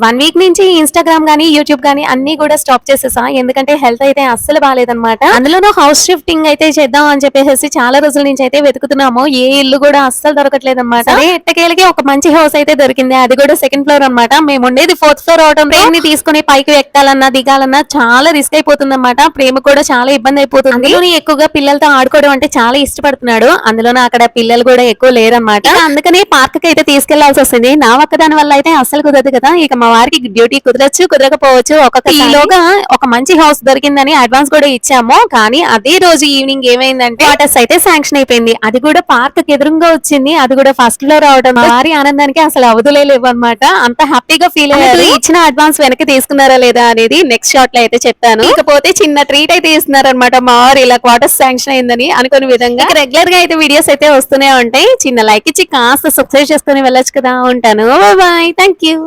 1 week నుంచి Instagram గాని, YouTube గాని అన్నీ కూడా స్టాప్ చేసేసా. ఎందుకంటే హెల్త్ అయితే అస్సలు బాలేదన్నమాట. అందులోనూ హౌస్ షిఫ్టింగ్ అయితే చేద్దాం అని చెప్పేసి చాలా రోజుల నుంచి అయితే వెతుకుతున్నాము. ఏ ఇల్లు కూడా అస్సలు దొరకట్లేదన్నమాట. సరే ఎట్టకేలకి ఒక మంచి హౌస్ అయితే దొరికింది. అది కూడా సెకండ్ ఫ్లోర్ అన్నమాట. మేము ఉండేది 4th ఫ్లోర్ అవడంతో ట్రైన్ని తీసుకుని పైకి ఎక్కాలన్నా, దిగాలన్నా చాలా రిస్క్ అయిపోతుందన్నమాట. ప్రేమ కూడా చాలా ఇబ్బంది అయిపోతుంది. అందులోని ఎక్కువగా పిల్లలతో ఆడుకోవడం అంటే చాలా ఇష్టపడుతున్నాడు. అందులోనూ అక్కడ పిల్లలు కూడా ఎక్కువ లేరన్నమాట. అందుకని పార్క్ కి అయితే తీసుకెళ్లాల్సి వస్తుంది. నా ఒక్కదాని వల్ల అయితే అస్సలు కుదరదు కదా. ఇక మా వారికి డ్యూటీ కుదరచ్చు, కుదరకపోవచ్చు. ఈలోగా ఒక మంచి హౌస్ దొరికిందని అడ్వాన్స్ కూడా ఇచ్చాము. కానీ అదే రోజు ఈవినింగ్ ఏమైందంటే క్వార్టర్స్ అయితే శాంక్షన్ అయిపోయింది. అది కూడా పార్క్ కి ఎదురుగా వచ్చింది. అది కూడా ఫస్ట్ ఫ్లోర్ అవడం మా వారి ఆనందానికి అసలు అవధులే లేవన్నమాట. అంత హ్యాపీగా ఫీల్ అయ్యారు. ఇచ్చిన అడ్వాన్స్ వెనక్కి తీసుకున్నారా లేదా అనేది నెక్స్ట్ షాట్ లో అయితే చెప్తాను. ఇకపోతే చిన్న ట్రీట్ అయితే ఇస్తున్నారనమాట. మా వారు ఇలా క్వార్టర్స్ శాంక్షన్ అయిందని అనుకునే విధంగా రెగ్యులర్ గా అయితే వీడియోస్ అయితే వస్తూనే ఉంటాయి. చిన్న లైక్ ఇచ్చి కాస్త సబ్స్క్రైబ్ చేసుకుని వెళ్ళొచ్చు కదా. ఉంటాను. బాయ్. Thank you.